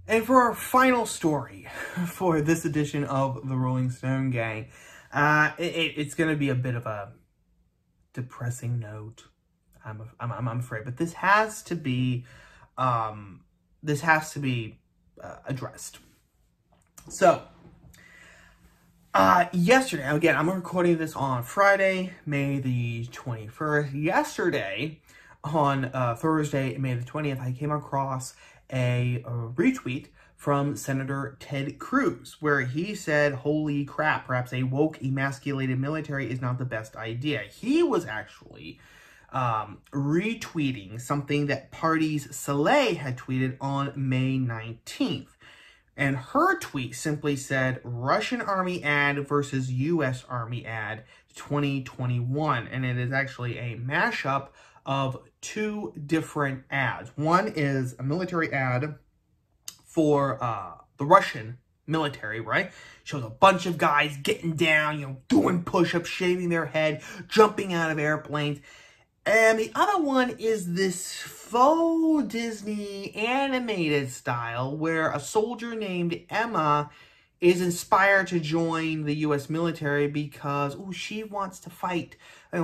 And for our final story for this edition of the Rolling Stone Gang, it's going to be a bit of a depressing note, I'm afraid, but this has to be addressed. So, yesterday, again, I'm recording this on Friday, May the 21st. Yesterday, on Thursday, May the 20th, I came across a retweet from Senator Ted Cruz, where he said, holy crap, perhaps a woke, emasculated military is not the best idea. He was actually retweeting something that Pardees Saleh had tweeted on May 19th. And her tweet simply said, Russian Army ad versus U.S. Army ad 2021. And it is actually a mashup of two different ads. One is a military ad for the Russian military, right? Shows a bunch of guys getting down, doing push-ups, shaving their head, jumping out of airplanes. And the other one is this faux Disney animated style where a soldier named Emma is inspired to join the U.S. military because, she wants to fight,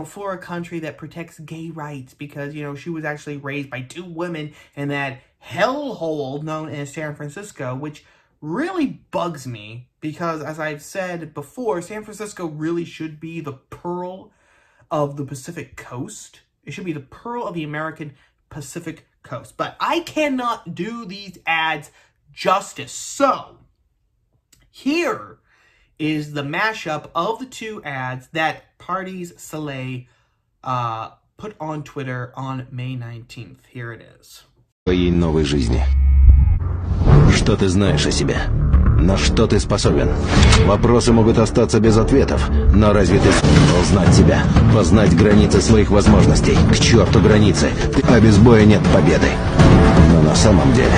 for a country that protects gay rights because, she was actually raised by two women in that hellhole known as San Francisco, which really bugs me because, as I've said before, San Francisco really should be the pearl of the Pacific Coast. It should be the pearl of the American Pacific Coast. But I cannot do these ads justice. So, here is the mashup of the two ads that Pardees Saleh put on Twitter on May 19th. Here it is. Твоей новой жизни. Что ты знаешь о себе? На что ты способен? Вопросы могут остаться без ответов, но разве ты сможешь знать себя, познать границы своих возможностей? К черту границы, а без боя нет победы. Но на самом деле,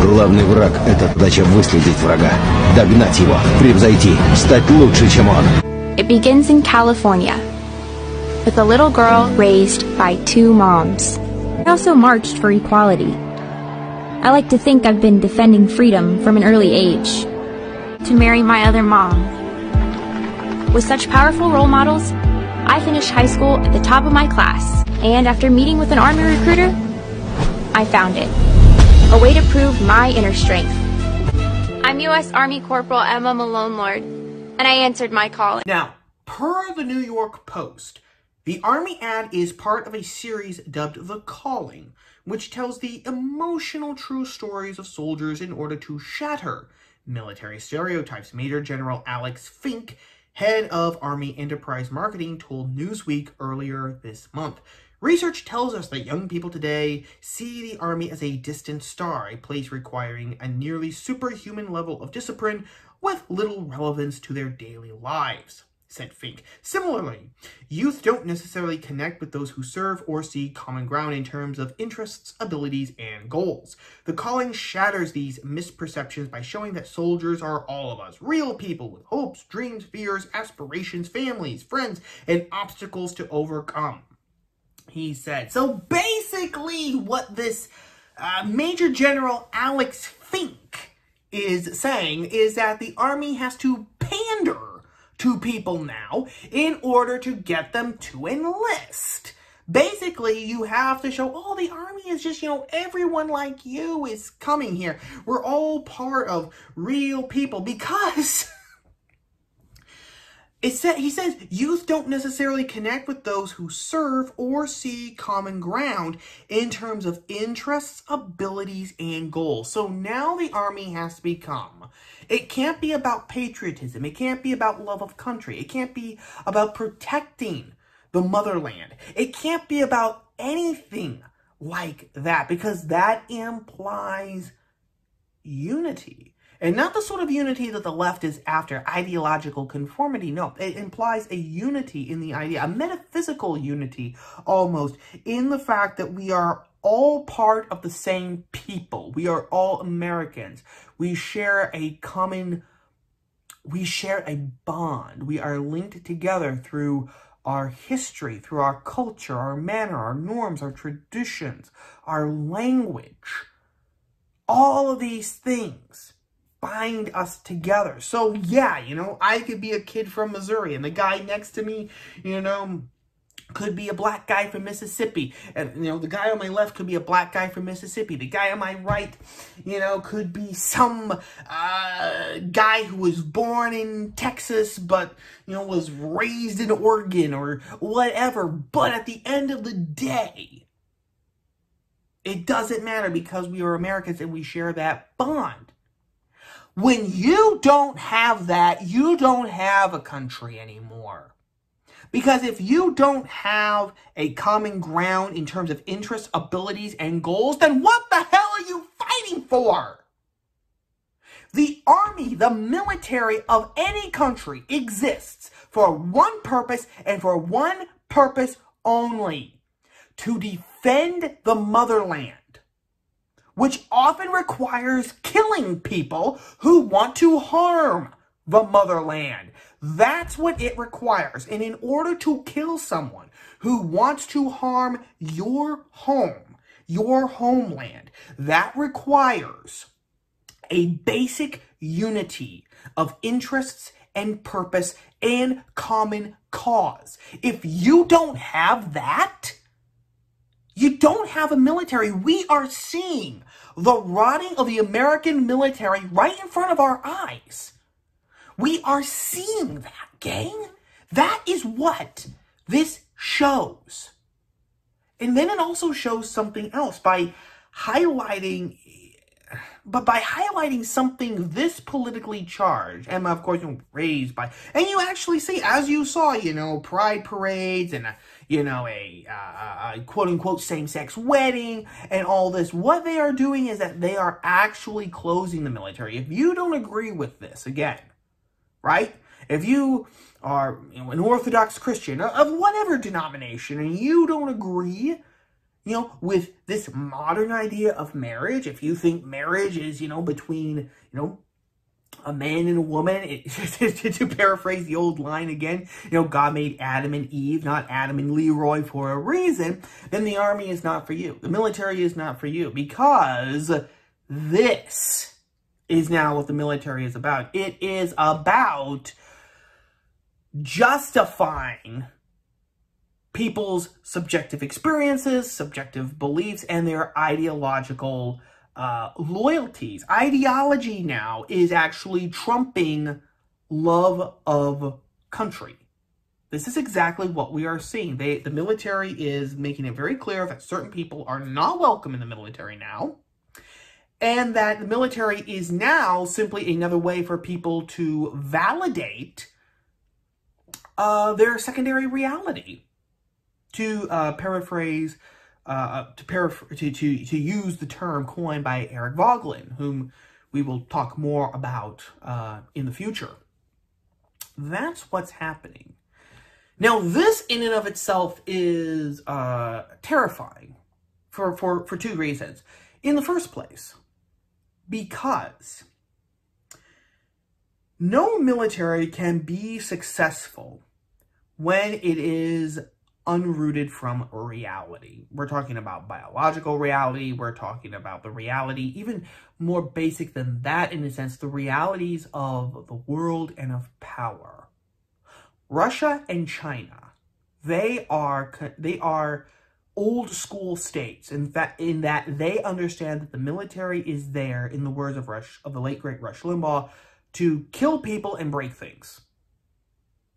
главный враг — это задача выследить врага, догнать его, превзойти, стать лучше, чем он. It begins in California, with a little girl raised by two moms. I also marched for equality. I like to think I've been defending freedom from an early age. To marry my other mom. With such powerful role models, I finished high school at the top of my class, and after meeting with an Army recruiter, I found it. A way to prove my inner strength. I'm U.S. Army Corporal Emma Malone Lord, and I answered my call. Now, per the New York Post, the Army ad is part of a series dubbed The Calling, which tells the emotional true stories of soldiers in order to shatter military stereotypes. Major General Alex Fink, head of Army Enterprise Marketing, told Newsweek earlier this month. Research tells us that young people today see the Army as a distant star, a place requiring a nearly superhuman level of discipline with little relevance to their daily lives, said Fink. Similarly, youth don't necessarily connect with those who serve or see common ground in terms of interests, abilities, and goals. The Calling shatters these misperceptions by showing that soldiers are all of us, real people with hopes, dreams, fears, aspirations, families, friends, and obstacles to overcome, he said. So basically what this Major General Alex Fink is saying is that the Army has to pander to people now in order to get them to enlist. Basically, you have to show, the Army is just, everyone like you is coming here. We're all part of real people because he says youth don't necessarily connect with those who serve or see common ground in terms of interests, abilities, and goals. So now the Army has to become, it can't be about patriotism. It can't be about love of country. It can't be about protecting the motherland. It can't be about anything like that because that implies unity. And not the sort of unity that the left is after, ideological conformity. No, it implies a unity in the idea, a metaphysical unity almost, in the fact that we are all part of the same people. We are all Americans. We share a common, we share a bond. We are linked together through our history, through our culture, our manner, our norms, our traditions, our language. All of these things bind us together. So yeah, you know, I could be a kid from Missouri and the guy next to me, you know, could be a black guy from Mississippi. And, you know, the guy on my left could be a black guy from Mississippi. The guy on my right, you know, could be some guy who was born in Texas but, you know, was raised in Oregon or whatever. But at the end of the day, it doesn't matter because we are Americans and we share that bond. When you don't have that, you don't have a country anymore. Because if you don't have a common ground in terms of interests, abilities, and goals, then what the hell are you fighting for? The army, the military of any country exists for one purpose and for one purpose only: to defend the motherland, which often requires killing people who want to harm the motherland. That's what it requires. And in order to kill someone who wants to harm your home, your homeland, that requires a basic unity of interests and purpose and common cause. If you don't have that, you don't have a military. We are seeing the rotting of the American military right in front of our eyes. We are seeing that, gang. That is what this shows. And then it also shows something else by highlighting something this politically charged, and of course, raised by, and you actually see, as you saw, you know, pride parades and, you know, a quote-unquote same-sex wedding and all this. What they are doing is that they are actually closing the military. If you don't agree with this, again, right? If you are, you know, an Orthodox Christian of whatever denomination and you don't agree, you know, with this modern idea of marriage, if you think marriage is, you know, between, you know, a man and a woman, to paraphrase the old line again, you know, God made Adam and Eve, not Adam and Leroy for a reason, then the army is not for you. The military is not for you, because this is now what the military is about. It is about justifying people's subjective experiences, subjective beliefs, and their ideological loyalties. Ideology now is actually trumping love of country. This is exactly what we are seeing. The military is making it very clear that certain people are not welcome in the military now, and that the military is now simply another way for people to validate their secondary reality. To paraphrase, to use the term coined by Eric Voegelin, whom we will talk more about in the future. That's what's happening. Now, this in and of itself is terrifying for two reasons. In the first place, because no military can be successful when it is unrooted from reality. We're talking about biological reality. We're talking about the reality, even more basic than that in a sense, the realities of the world and of power. Russia and China, they are old school states in that they understand that the military is there, in the words of the late great Rush Limbaugh, to kill people and break things.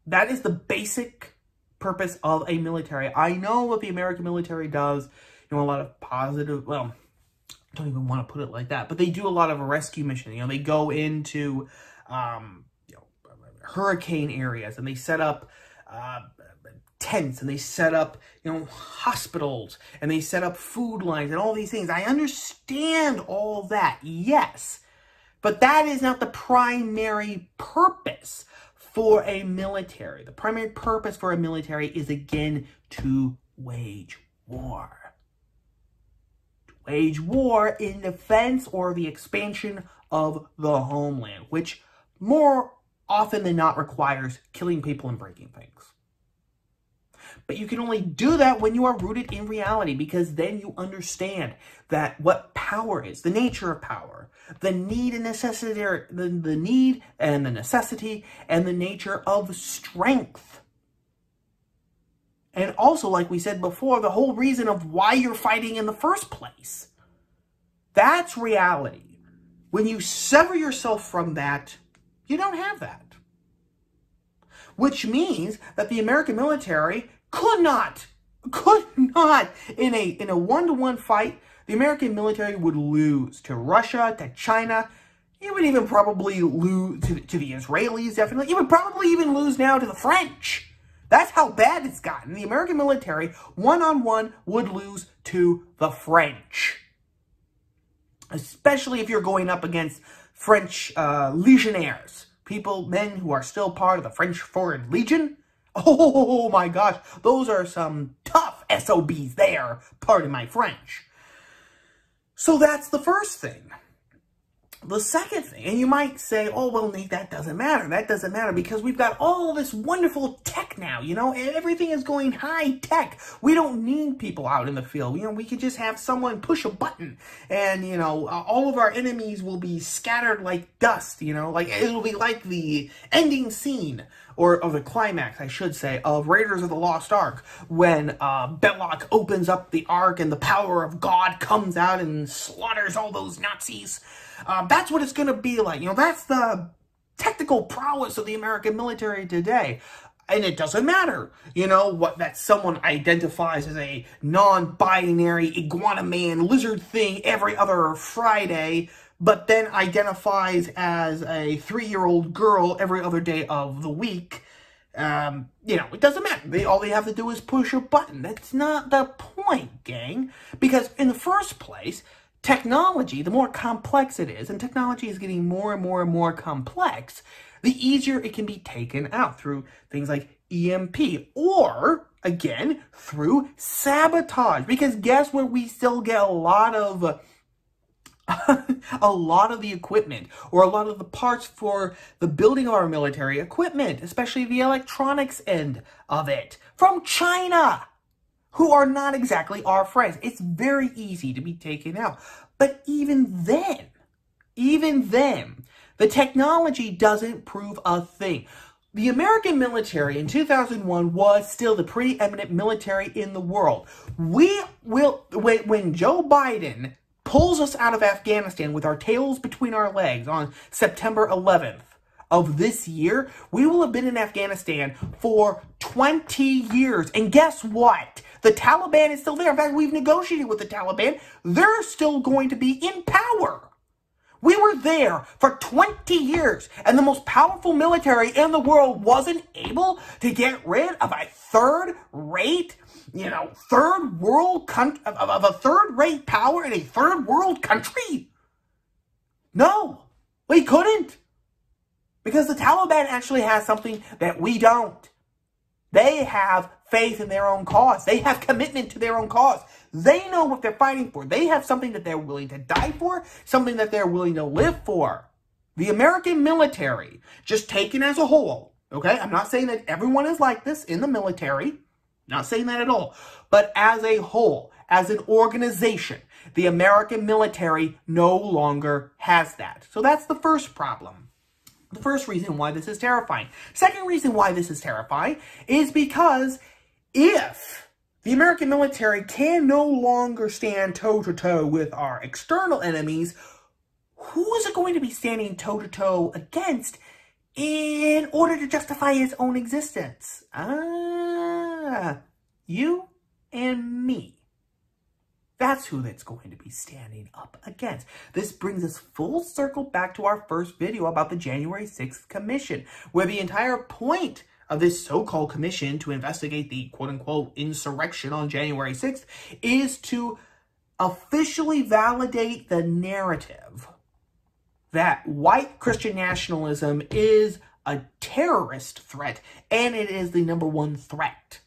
That is the basic purpose of a military. I know what the American military does, you know, a lot of positive, well, I don't even want to put it like that, but they do a lot of rescue missions. You know, they go into, you know, hurricane areas, and they set up tents, and they set up, you know, hospitals, and they set up food lines and all these things. I understand all that, yes, but that is not the primary purpose for a military. The primary purpose for a military is, again, to wage war. To wage war in defense or the expansion of the homeland, which more often than not requires killing people and breaking things. But you can only do that when you are rooted in reality, because then you understand that what power is, the nature of power, the need and necessity, the need and the necessity and the nature of strength. And also, like we said before, the whole reason of why you're fighting in the first place. That's reality. When you sever yourself from that, you don't have that. Which means that the American military could not, in a one-to-one fight, the American military would lose to Russia, to China. It would even probably lose to the Israelis, definitely. It would probably even lose now to the French. That's how bad it's gotten. The American military, one-on-one, would lose to the French. Especially if you're going up against French legionnaires. Men who are still part of the French Foreign Legion. Oh my gosh, those are some tough SOBs there, pardon my French. So that's the first thing. The second thing, and you might say, oh, well, Nate, that doesn't matter. That doesn't matter because we've got all this wonderful tech now, you know, and everything is going high tech. We don't need people out in the field. You know, we could just have someone push a button and, you know, all of our enemies will be scattered like dust, you know, like it'll be like the ending scene or the climax, I should say, of Raiders of the Lost Ark, when Belloc opens up the Ark and the power of God comes out and slaughters all those Nazis. That's what it's going to be like. You know, that's the technical prowess of the American military today. And it doesn't matter, you know, that someone identifies as a non-binary iguana man lizard thing every other Friday, but then identifies as a 3-year-old girl every other day of the week. You know, it doesn't matter. All they have to do is push a button. That's not the point, gang. Because in the first place, technology, the more complex it is, and technology is getting more and more and more complex, the easier it can be taken out through things like EMP, or, again, through sabotage. Because guess what? We still get a lot of the equipment, or a lot of the parts for the building of our military equipment, especially the electronics end of it, from China, who are not exactly our friends. It's very easy to be taken out. But even then, the technology doesn't prove a thing. The American military in 2001 was still the preeminent military in the world. When Joe Biden pulls us out of Afghanistan with our tails between our legs on September 11th of this year, we will have been in Afghanistan for 20 years. And guess what? The Taliban is still there. In fact, we've negotiated with the Taliban. They're still going to be in power. We were there for 20 years, and the most powerful military in the world wasn't able to get rid of a third-rate, you know, of a third-rate power in a third-world country. No, we couldn't. Because the Taliban actually has something that we don't. They have faith in their own cause. They have commitment to their own cause. They know what they're fighting for. They have something that they're willing to die for, something that they're willing to live for. The American military, just taken as a whole, okay? I'm not saying that everyone is like this in the military. Not saying that at all. But as a whole, as an organization, the American military no longer has that. So that's the first problem. The first reason why this is terrifying. Second reason why this is terrifying is because if the American military can no longer stand toe-to-toe with our external enemies, who is it going to be standing toe-to-toe against in order to justify its own existence? You and me. That's who that's going to be standing up against. This brings us full circle back to our first video about the January 6th Commission, where the entire point of this so-called commission to investigate the quote-unquote insurrection on January 6th is to officially validate the narrative that white Christian nationalism is a terrorist threat, and it is the #1 threat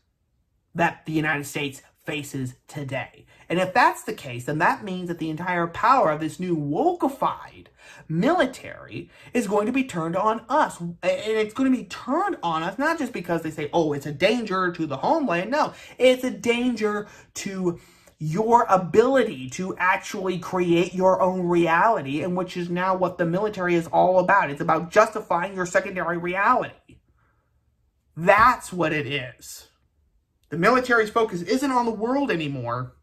that the United States faces today. And if that's the case, then that means that the entire power of this new wokeified military is going to be turned on us. And it's going to be turned on us not just because they say, oh, it's a danger to the homeland. No, it's a danger to your ability to actually create your own reality, and which is now what the military is all about. It's about justifying your secondary reality. That's what it is. The military's focus isn't on the world anymore.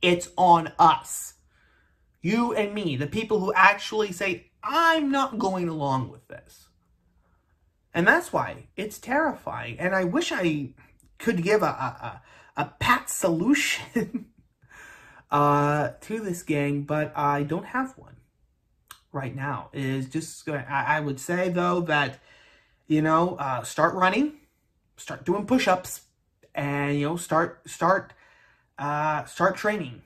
It's on us. You and me, the people who actually say, I'm not going along with this. And that's why it's terrifying. And I wish I could give a pat solution to this gang, but I don't have one right now. It is just, I would say, though, that, you know, start running, start doing push-ups, and, you know, start training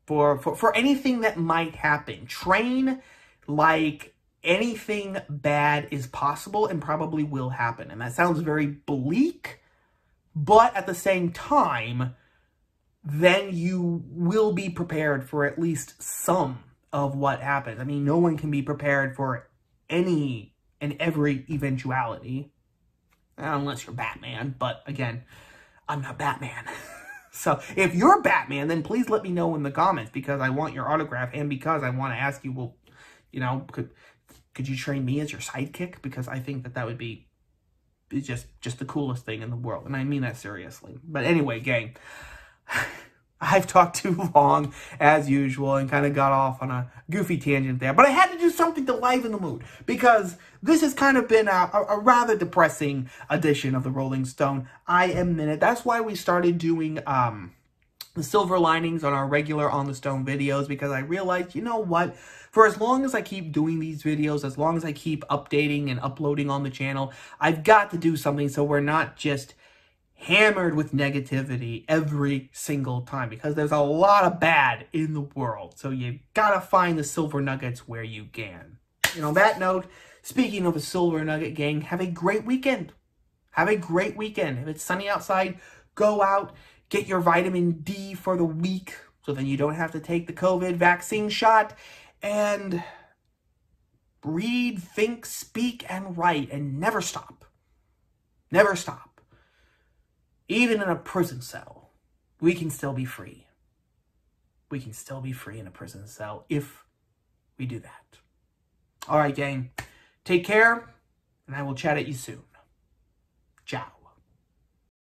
for anything that might happen. Train like anything bad is possible and probably will happen. And that sounds very bleak, but at the same time, then you will be prepared for at least some of what happens. I mean, no one can be prepared for any and every eventuality, unless you're Batman. But again, I'm not Batman. So if you're Batman, then please let me know in the comments, because I want your autograph, and because I want to ask you, well, you know, could you train me as your sidekick? Because I think that would be just the coolest thing in the world. And I mean that seriously. But anyway, gang, I've talked too long, as usual, and kind of got off on a goofy tangent there. But I had to do something to liven the mood, because this has kind of been a rather depressing edition of the Rolling Stone. I admit it. That's why we started doing the silver linings on our regular On the Stone videos, because I realized, you know what? For as long as I keep doing these videos, as long as I keep updating and uploading on the channel, I've got to do something so we're not just hammered with negativity every single time, because there's a lot of bad in the world. So you gotta find the silver nuggets where you can. And on that note, speaking of a silver nugget, gang, have a great weekend. Have a great weekend. If it's sunny outside, go out, get your vitamin D for the week, so then you don't have to take the COVID vaccine shot, and read, think, speak, and write, and never stop. Never stop. Even in a prison cell, we can still be free. We can still be free in a prison cell if we do that. All right, gang. Take care, and I will chat at you soon. Ciao.